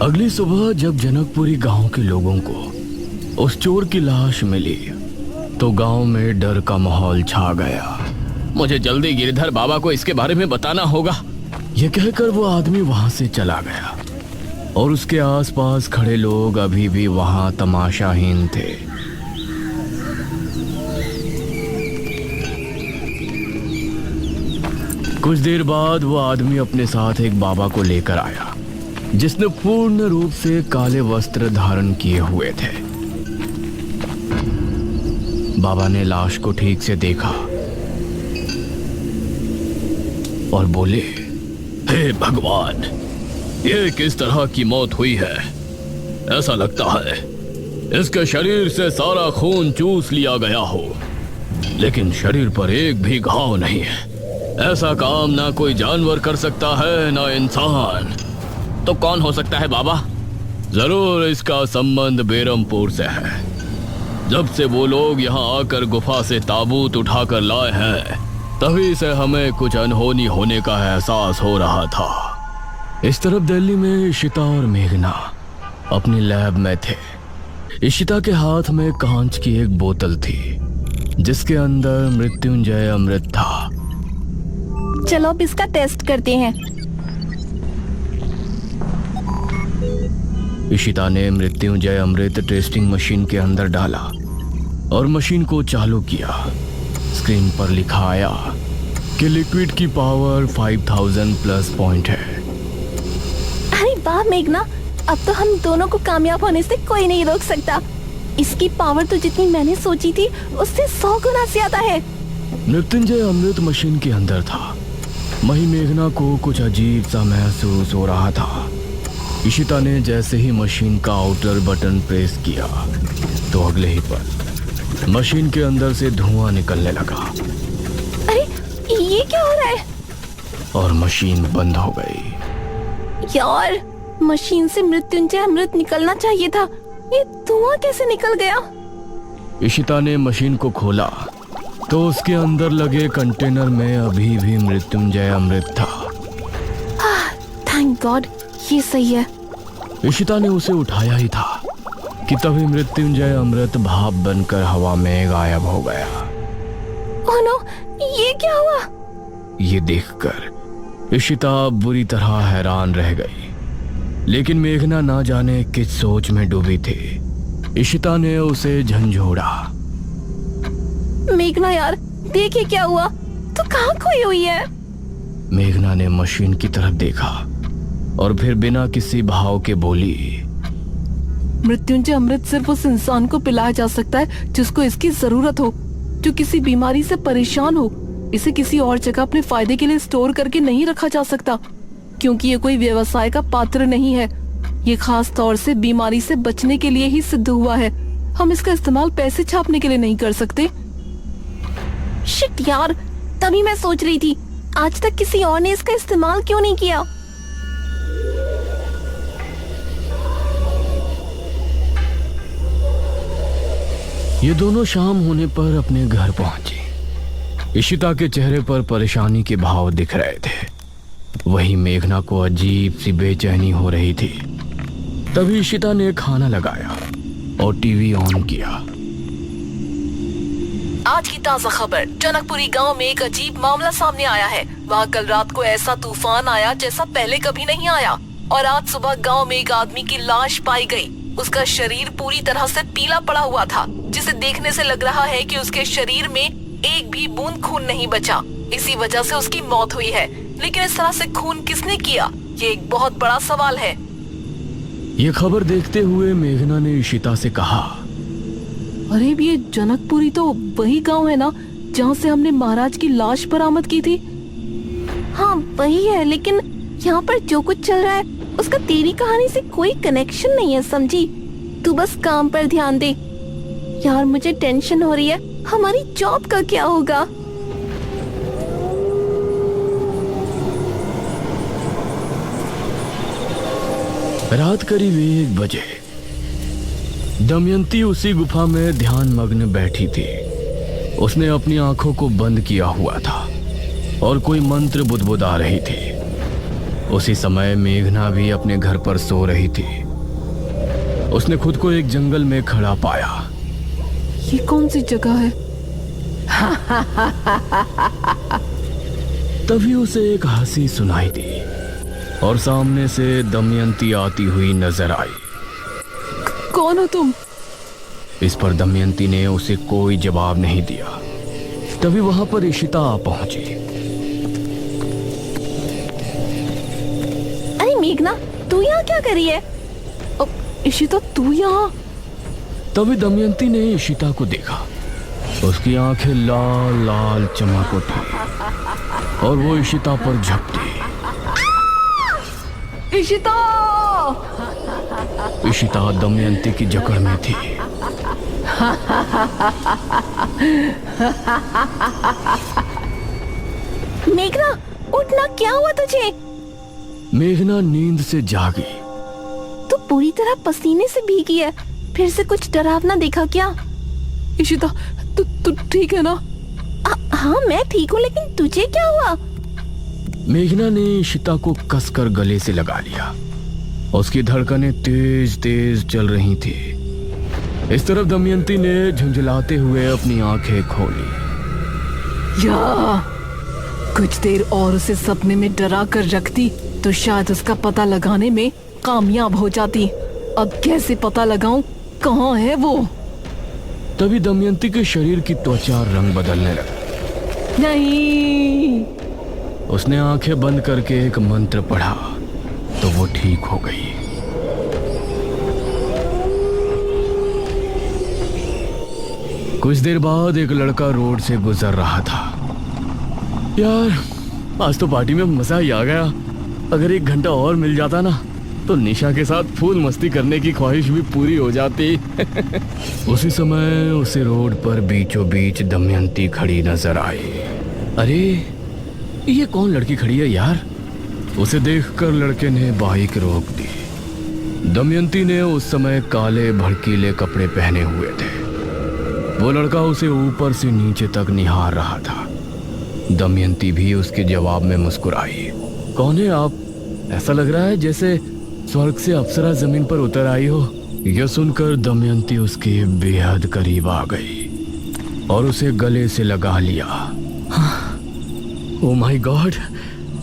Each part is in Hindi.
अगली सुबह जब जनकपुरी गांव के लोगों को उस चोर की लाश मिली तो गांव में डर का माहौल छा गया। मुझे जल्दी गिरधर बाबा को इसके बारे में बताना होगा। यह कहकर वो आदमी वहां से चला गया और उसके आसपास खड़े लोग अभी भी वहां तमाशाहीन थे। कुछ देर बाद वो आदमी अपने साथ एक बाबा को लेकर आया जिसने पूर्ण रूप से काले वस्त्र धारण किए हुए थे। बाबा ने लाश को ठीक से देखा और बोले, हे भगवान, ये किस तरह की मौत हुई है? ऐसा लगता है इसके शरीर से सारा खून चूस लिया गया हो, लेकिन शरीर पर एक भी घाव नहीं है। ऐसा काम ना कोई जानवर कर सकता है ना इंसान। तो कौन हो सकता है बाबा? जरूर इसका संबंध बेरमपुर से है। जब से वो लोग यहाँ आकर गुफा से ताबूत उठाकर लाए हैं तभी से हमें कुछ अनहोनी होने का एहसास हो रहा था। इस तरफ दिल्ली में इशिता और मेघना अपनी लैब में थे। इशिता के हाथ में कांच की एक बोतल थी जिसके अंदर मृत्युंजय अमृत था। चलो अब इसका टेस्ट करते हैं। इशिता ने मृत्युंजय अमृत टेस्टिंग मशीन के अंदर डाला और मशीन को चालू किया। स्क्रीन पर लिखा आया कि लिक्विड की पावर 5000 प्लस पॉइंट है। अरे वाह मेघना, अब तो हम दोनों को कामयाब होने से कोई नहीं रोक सकता। इसकी पावर तो जितनी मैंने सोची थी उससे 100 गुना ज्यादा है। मृत्युंजय अमृत मशीन के अंदर था। वहीं मेघना को कुछ अजीब सा महसूस हो रहा था। इशिता ने जैसे ही मशीन का आउटर बटन प्रेस किया तो अगले ही पल मशीन के अंदर से धुआं निकलने लगा। अरे ये क्या हो रहा है? और मशीन बंद हो गई। यार, मशीन से मृत्युंजय अमृत निकलना चाहिए था। ये धुआं कैसे निकल गया? इशिता ने मशीन को खोला तो उसके अंदर लगे कंटेनर में अभी भी मृत्युंजय अमृत था। थैंक गॉड, ये सही है। इशिता ने उसे उठाया ही था कि तभी मृत्युंजय अमृत भाप बनकर हवा में गायब हो गया। ओह नो, ये क्या हुआ? ये देखकर इशिता बुरी तरह हैरान रह गई, लेकिन मेघना ना जाने किस सोच में डूबी थी। इशिता ने उसे झंझोड़ा। मेघना यार, देखिए क्या हुआ? तू कहाँ खोई हुई है? मेघना ने मशीन की तरफ देखा और फिर बिना किसी भाव के बोली, मृत्युंजय अमृत सिर्फ उस इंसान को पिलाया जा सकता है जिसको इसकी जरूरत हो, जो किसी बीमारी से परेशान हो। इसे किसी और जगह अपने फायदे के लिए स्टोर करके नहीं रखा जा सकता, क्योंकि ये कोई व्यवसाय का पात्र नहीं है। ये खास तौर से बीमारी से बचने के लिए ही सिद्ध हुआ है। हम इसका इस्तेमाल पैसे छापने के लिए नहीं कर सकते। शिट यार, तभी मैं सोच रही थी आज तक किसी और ने इसका इस्तेमाल क्यों नहीं किया। ये दोनों शाम होने पर अपने घर पहुंची। इशिता के चेहरे पर परेशानी के भाव दिख रहे थे। वहीं मेघना को अजीब सी बेचैनी हो रही थी। तभी इशिता ने खाना लगाया और टीवी ऑन किया। आज की ताजा खबर, जनकपुरी गांव में एक अजीब मामला सामने आया है। वहां कल रात को ऐसा तूफान आया जैसा पहले कभी नहीं आया, और आज सुबह गांव में एक आदमी की लाश पाई गई। उसका शरीर पूरी तरह से पीला पड़ा हुआ था, जिसे देखने से लग रहा है कि उसके शरीर में एक भी बूंद खून नहीं बचा। इसी वजह से उसकी मौत हुई है। लेकिन इस तरह से खून किसने किया, ये एक बहुत बड़ा सवाल है। ये खबर देखते हुए मेघना ने इशिता से कहा, अरे ये जनकपुरी तो वही गांव है ना जहाँ से हमने महाराज की लाश बरामद की थी? हाँ वही है, लेकिन यहाँ पर जो कुछ चल रहा है उसका तेरी कहानी से कोई कनेक्शन नहीं है, समझी? तू बस काम पर ध्यान दे। यार मुझे टेंशन हो रही है, हमारी जॉब का क्या होगा? रात करीब 1 बजे दमयंती उसी गुफा में ध्यान मग्न बैठी थी। उसने अपनी आंखों को बंद किया हुआ था और कोई मंत्र बुदबुदा रही थी। उसी समय मेघना भी अपने घर पर सो रही थी। उसने खुद को एक जंगल में खड़ा पाया। ये कौन सी जगह है? तभी उसे एक हंसी सुनाई दी और सामने से दमयंती आती हुई नजर आई। कौन हो तुम? इस पर दमयंती ने उसे कोई जवाब नहीं दिया। तभी वहां पर इशिता आ पहुंची। अरे मेघना, तू यहाँ क्या कर रही है? इशिता, तू यहाँ? तभी दमयंती ने इशिता को देखा। उसकी आंखें लाल लाल चमक उठी और वो इशिता पर झपटी। इशिता! इशिता दमयंती की जकड़ में थी। मेघना, उठना, क्या हुआ तुझे? मेघना नींद से जागी। तू पूरी तरह पसीने से भीगी है। फिर से कुछ डरावना देखा क्या? इशिता, तू ठीक है ना? हाँ, मैं ठीक हूँ, लेकिन तुझे क्या हुआ? मेघना ने इशिता को कसकर गले से लगा लिया। उसकी धड़कनें तेज तेज चल रही थी। इस तरफ दमयंती ने झुंझलाते हुए अपनी आंखें खोली। या कुछ देर और उसे सपने में डरा कर रखती तो शायद उसका पता लगाने में कामयाब हो जाती। अब कैसे पता लगाऊं कहाँ है वो? तभी दमयंती के शरीर की त्वचा रंग बदलने लगी। नहीं। उसने आंखें बंद करके एक मंत्र पढ़ा तो वो ठीक हो गई। कुछ देर बाद एक लड़का रोड से गुजर रहा था। यार, आज तो पार्टी में मजा ही आ गया। अगर 1 घंटा और मिल जाता ना तो निशा के साथ फूल मस्ती करने की ख्वाहिश भी पूरी हो जाती। उसी समय उसे रोड पर बीचों बीच दमयंती खड़ी नजर आई। अरे, ये कौन लड़की खड़ी है यार? उसे देखकर लड़के ने बाइक रोक दी। दमयंती ने उस समय काले भड़कीले कपड़े पहने हुए थे। वो लड़का उसे ऊपर से नीचे तक निहार रहा था। दमयंती भी उसके जवाब में मुस्कुराई। कौन है आप? ऐसा लग रहा है जैसे स्वर्ग से अप्सरा जमीन पर उतर आई हो। यह सुनकर दमयंती उसके बेहद करीब आ गई और उसे गले से लगा लिया। ओह माय गॉड,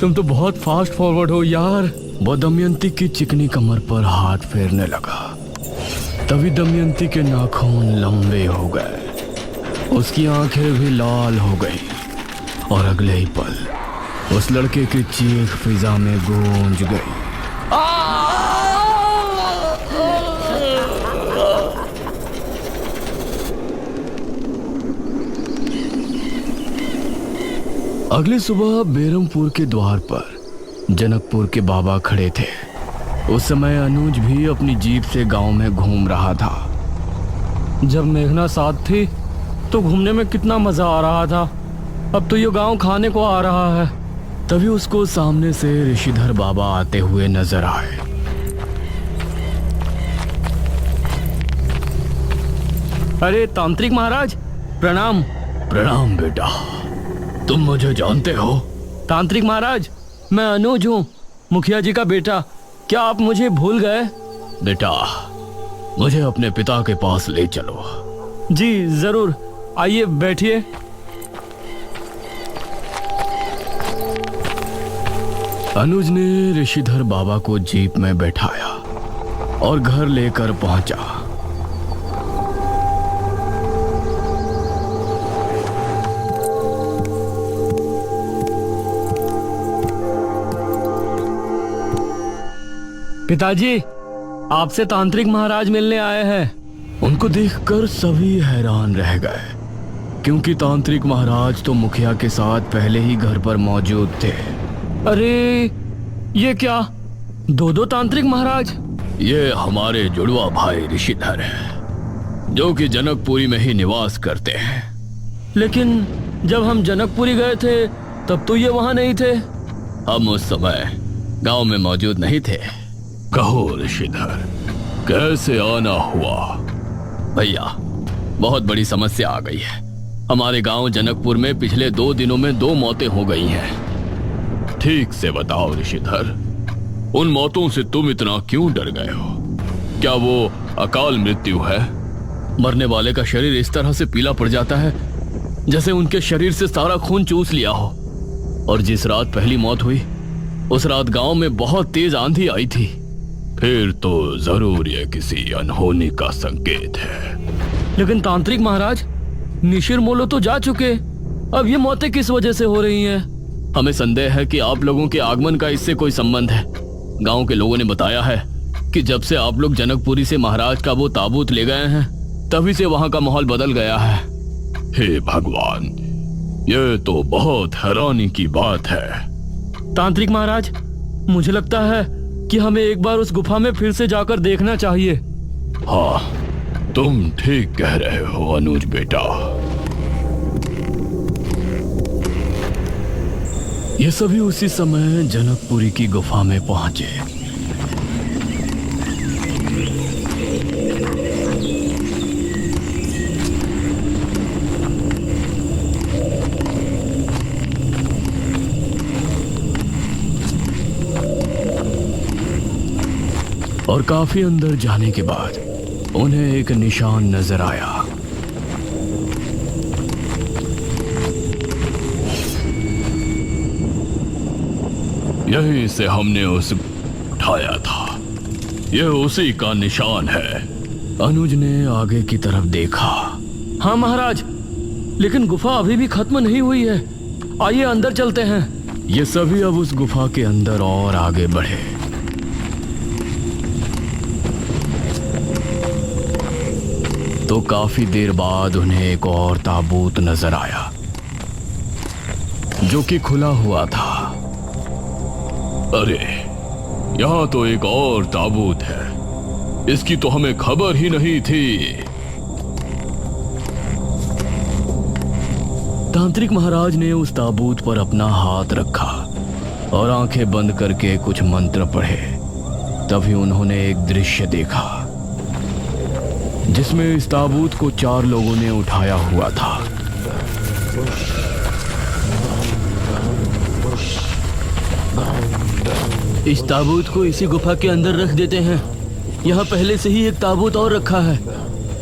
तुम तो बहुत फास्ट फॉरवर्ड हो यार। वो दमयंती की चिकनी कमर पर हाथ फेरने लगा। तभी दमयंती के नाखून लंबे हो गए, उसकी आंखें भी लाल हो गई और अगले ही पल उस लड़के की चीख फिजा में गूंज गई। अगली सुबह बेरमपुर के द्वार पर जनकपुर के बाबा खड़े थे। उस समय अनुज भी अपनी जीप से गांव में घूम रहा था। जब मेघना साथ थी तो घूमने में कितना मजा आ रहा था। अब तो ये गांव खाने को आ रहा है। तभी उसको सामने से ऋषिधर बाबा आते हुए नजर आए। अरे तांत्रिक महाराज, प्रणाम। प्रणाम बेटा, तुम मुझे जानते हो? तांत्रिक महाराज, मैं अनुज हूँ, मुखिया जी का बेटा। क्या आप मुझे भूल गए? बेटा, मुझे अपने पिता के पास ले चलो। जी जरूर, आइए बैठिए। अनुज ने ऋषिधर बाबा को जीप में बैठाया और घर लेकर पहुंचा। पिताजी, आपसे तांत्रिक महाराज मिलने आए हैं। उनको देखकर सभी हैरान रह गए, क्योंकि तांत्रिक महाराज तो मुखिया के साथ पहले ही घर पर मौजूद थे। अरे ये क्या, 2 तांत्रिक महाराज? ये हमारे जुड़वा भाई ऋषिधर है, जो कि जनकपुरी में ही निवास करते हैं। लेकिन जब हम जनकपुरी गए थे तब तो ये वहां नहीं थे। हम उस समय गांव में मौजूद नहीं थे। कहो ऋषिधर, कैसे आना हुआ? भैया, बहुत बड़ी समस्या आ गई है। हमारे गांव जनकपुर में पिछले 2 दिनों में 2 मौतें हो गई हैं। ठीक से बताओ ऋषिधर, उन मौतों से तुम इतना क्यों डर गए हो? क्या वो अकाल मृत्यु है? मरने वाले का शरीर इस तरह से पीला पड़ जाता है जैसे उनके शरीर से सारा खून चूस लिया हो। और जिस रात पहली मौत हुई उस रात गांव में बहुत तेज आंधी आई थी। फिर तो जरूर यह किसी अनहोनी का संकेत है। लेकिन तांत्रिक महाराज, निशिर मोलो तो जा चुके, अब ये मौतें किस वजह से हो रही हैं? हमें संदेह है कि आप लोगों के आगमन का इससे कोई संबंध है। गांव के लोगों ने बताया है कि जब से आप लोग जनकपुरी से महाराज का वो ताबूत ले गए हैं तभी से वहां का माहौल बदल गया है। हे भगवान, ये तो बहुत हैरानी की बात है। तांत्रिक महाराज, मुझे लगता है कि हमें एक बार उस गुफा में फिर से जाकर देखना चाहिए। हाँ, तुम ठीक कह रहे हो अनुज बेटा। ये सभी उसी समय जनकपुरी की गुफा में पहुंचे। और काफी अंदर जाने के बाद उन्हें एक निशान नजर आया। यहीं से हमने उसे उठाया था। यह उसी का निशान है। अनुज ने आगे की तरफ देखा। हाँ महाराज, लेकिन गुफा अभी भी खत्म नहीं हुई है। आइए अंदर चलते हैं। ये सभी अब उस गुफा के अंदर और आगे बढ़े। तो काफी देर बाद उन्हें एक और ताबूत नजर आया जो कि खुला हुआ था। अरे, यहाँ तो एक और ताबूत है। इसकी तो हमें खबर ही नहीं थी। तांत्रिक महाराज ने उस ताबूत पर अपना हाथ रखा और आंखें बंद करके कुछ मंत्र पढ़े। तभी उन्होंने एक दृश्य देखा जिसमें इस ताबूत को 4 लोगों ने उठाया हुआ था। इस ताबूत को इसी गुफा के अंदर रख देते हैं। यहाँ पहले से ही एक ताबूत और रखा है।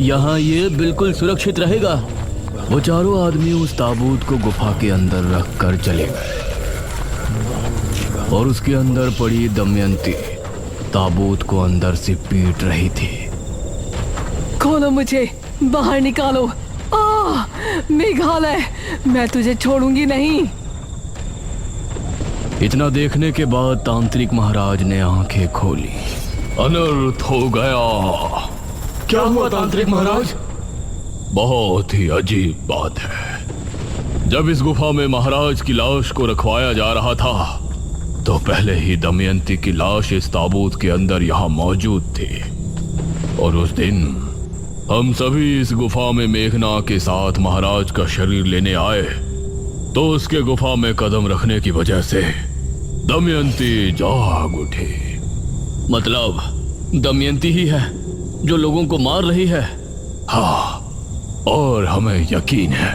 यहाँ ये बिल्कुल सुरक्षित रहेगा। वो चारों आदमी उस ताबूत को गुफा के अंदर रख कर चले गए और उसके अंदर पड़ी दमयंती ताबूत को अंदर से पीट रही थी। खोलो मुझे, बाहर निकालो। मेघालय, मैं तुझे छोड़ूंगी नहीं। इतना देखने के बाद तांत्रिक महाराज ने आंखें खोली। अनर्थ हो गया। क्या हुआ तांत्रिक महाराज? बहुत ही अजीब बात है। जब इस गुफा में महाराज की लाश को रखवाया जा रहा था तो पहले ही दमयंती की लाश इस ताबूत के अंदर यहाँ मौजूद थी। और उस दिन हम सभी इस गुफा में मेघना के साथ महाराज का शरीर लेने आए तो उसके गुफा में कदम रखने की वजह से दमयंती जाग उठी। मतलब दमयंती ही है जो लोगों को मार रही है? हाँ, और हमें यकीन है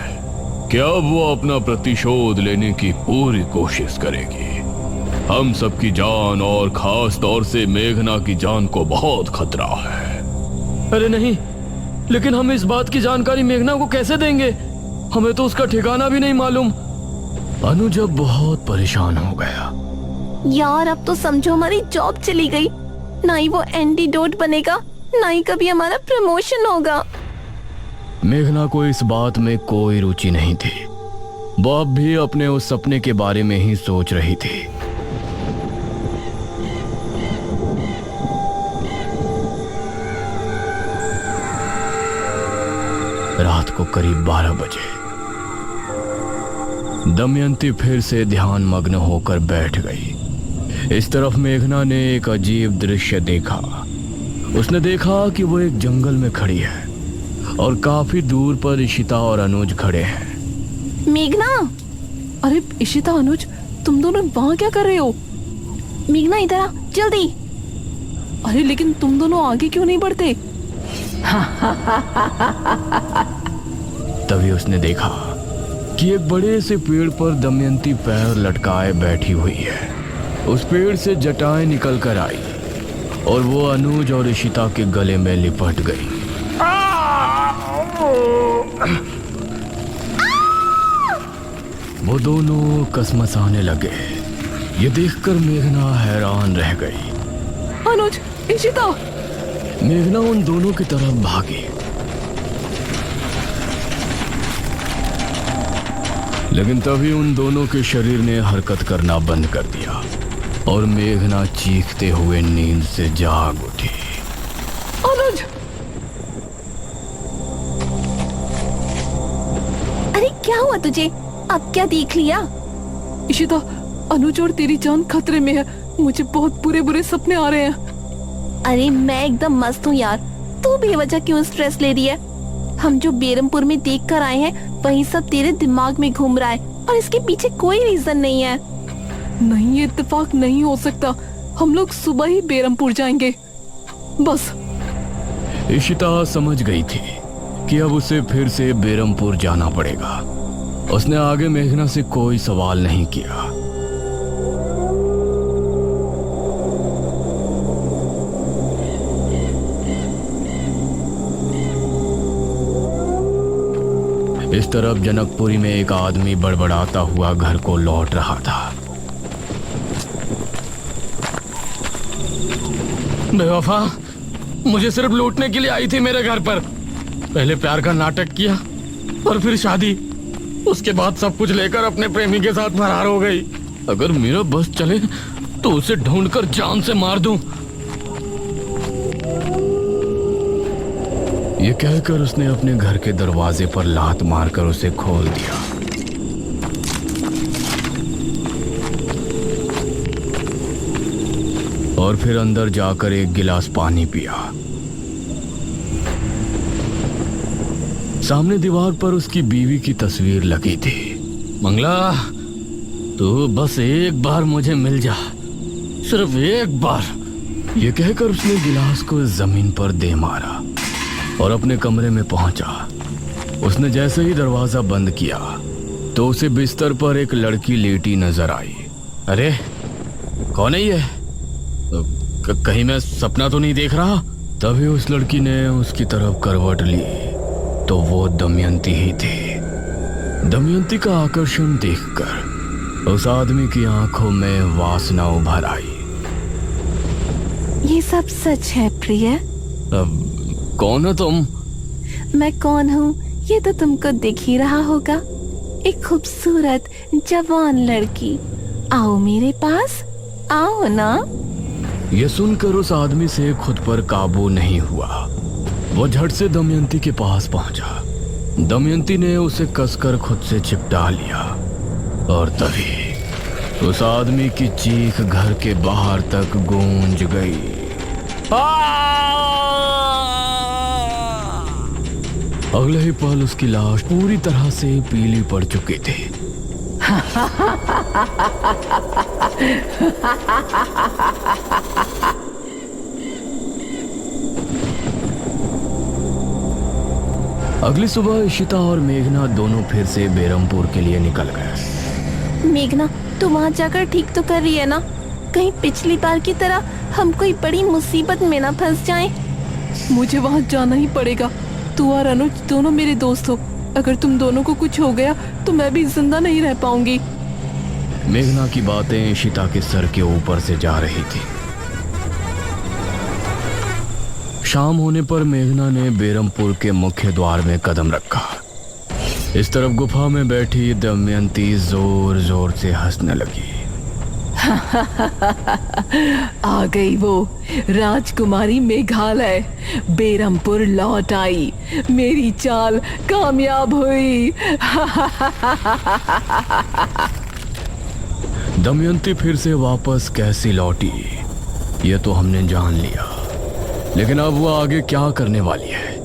कि अब वो अपना प्रतिशोध लेने की पूरी कोशिश करेगी। हम सबकी जान और खास तौर से मेघना की जान को बहुत खतरा है। अरे नहीं, लेकिन हम इस बात की जानकारी मेघना को कैसे देंगे? हमें तो उसका ठिकाना भी नहीं मालूम। अनुज अब बहुत परेशान हो गया। यार, अब तो समझो हमारी जॉब चली गई। ना ही वो एंटीडोट बनेगा, ना ही कभी हमारा प्रमोशन होगा। मेघना को इस बात में कोई रुचि नहीं थी। वो अब भी अपने उस सपने के बारे में ही सोच रही थी। रात को करीब 12 बजे दमयंती फिर से ध्यान मग्न होकर बैठ गई। इस तरफ मेघना ने एक अजीब दृश्य देखा। उसने देखा कि वो एक जंगल में खड़ी है और काफी दूर पर इशिता और अनुज खड़े हैं। मेघना! अरे इशिता, अनुज, तुम दोनों वहाँ क्या कर रहे हो? मेघना, इधर आ जल्दी। अरे लेकिन तुम दोनों आगे क्यों नहीं बढ़ते? तभी उसने देखा कि एक बड़े से पेड़ पर दमयंती पैर लटकाए बैठी हुई है उस पेड़ से जटाएं निकल कर आई और वो अनुज और इशिता के गले में लिपट गई। वो दोनों कसमसाने लगे। ये देखकर मेघना हैरान रह गई। अनुज, इशिता। मेघना उन दोनों की तरफ भागी, लेकिन तभी उन दोनों के शरीर ने हरकत करना बंद कर दिया और मेघना चीखते हुए नींद से जाग उठी। अनुज! अरे क्या हुआ तुझे? अब क्या देख लिया? इशिता, अनुज और तेरी जान खतरे में है। मुझे बहुत बुरे बुरे सपने आ रहे हैं। अरे मैं एकदम मस्त हूँ यार, तू बेवजह क्यों स्ट्रेस ले रही है? हम जो बेरमपुर में देख कर आए हैं वही सब तेरे दिमाग में घूम रहा है और इसके पीछे कोई रीजन नहीं है। नहीं, ये इत्तेफाक नहीं हो सकता। हम लोग सुबह ही बेरमपुर जाएंगे बस। इशिता समझ गई थी कि अब उसे फिर से बेरमपुर जाना पड़ेगा। उसने आगे मेघना से कोई सवाल नहीं किया। इस तरफ जनकपुरी में एक आदमी बड़बड़ाता हुआ घर को लौट रहा था। बेवफा, मुझे सिर्फ लूटने के लिए आई थी मेरे घर पर। पहले प्यार का नाटक किया और फिर शादी, उसके बाद सब कुछ लेकर अपने प्रेमी के साथ फरार हो गई। अगर मेरा बस चले तो उसे ढूंढकर जान से मार दूं। ये कहकर उसने अपने घर के दरवाजे पर लात मारकर उसे खोल दिया। और फिर अंदर जाकर एक गिलास पानी पिया। सामने दीवार पर उसकी बीवी की तस्वीर लगी थी। मंगला, तू बस एक बार मुझे मिल जा, सिर्फ एक बार। ये कहकर उसने गिलास को जमीन पर दे मारा और अपने कमरे में पहुंचा। उसने जैसे ही दरवाजा बंद किया तो उसे बिस्तर पर एक लड़की लेटी नजर आई। अरे कौन है ये? कहीं मैं सपना तो नहीं देख रहा? तभी उस लड़की ने उसकी तरफ करवट ली तो वो दमयंती ही थी। दमयंती का आकर्षण देखकर उस आदमी की आंखों में वासना उभर आई। ये सब सच है प्रिय? अब कौन हो तुम? मैं कौन हूँ ये तो तुमको दिख ही रहा होगा। एक खूबसूरत जवान लड़की। आओ मेरे पास, आओ ना। ये सुनकर उस आदमी से खुद पर काबू नहीं हुआ। वो झट से दमयंती के पास पहुंचा। दमयंती ने उसे कसकर खुद से चिपटा लिया और तभी उस आदमी की चीख घर के बाहर तक गूंज गई। अगले ही पल उसकी लाश पूरी तरह से पीली पड़ चुकी थी। अगली सुबह इशिता और मेघना दोनों फिर से बेरमपुर के लिए निकल गए। मेघना, तू वहाँ जाकर ठीक तो कर रही है ना? कहीं पिछली बार की तरह हम कोई बड़ी मुसीबत में ना फंस जाएं। मुझे वहाँ जाना ही पड़ेगा। तू और अनुज दोनों मेरे दोस्त हो। अगर तुम दोनों को कुछ हो गया तो मैं भी जिंदा नहीं रह पाऊंगी। मेघना की बातें इशिता के सर के ऊपर से जा रही थी। शाम होने पर मेघना ने बेरमपुर के मुख्य द्वार में कदम रखा। इस तरफ गुफा में बैठी दमयंती जोर जोर से हंसने लगी। आ गई वो राजकुमारी मेघालय। बेरमपुर लौट आई। मेरी चाल कामयाब हुई। दमयंती फिर से वापस कैसी लौटी ये तो हमने जान लिया, लेकिन अब वो आगे क्या करने वाली है?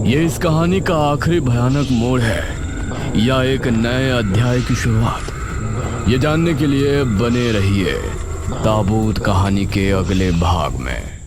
ये इस कहानी का आखिरी भयानक मोड़ है या एक नए अध्याय की शुरुआत? ये जानने के लिए बने रहिए ताबूत कहानी के अगले भाग में।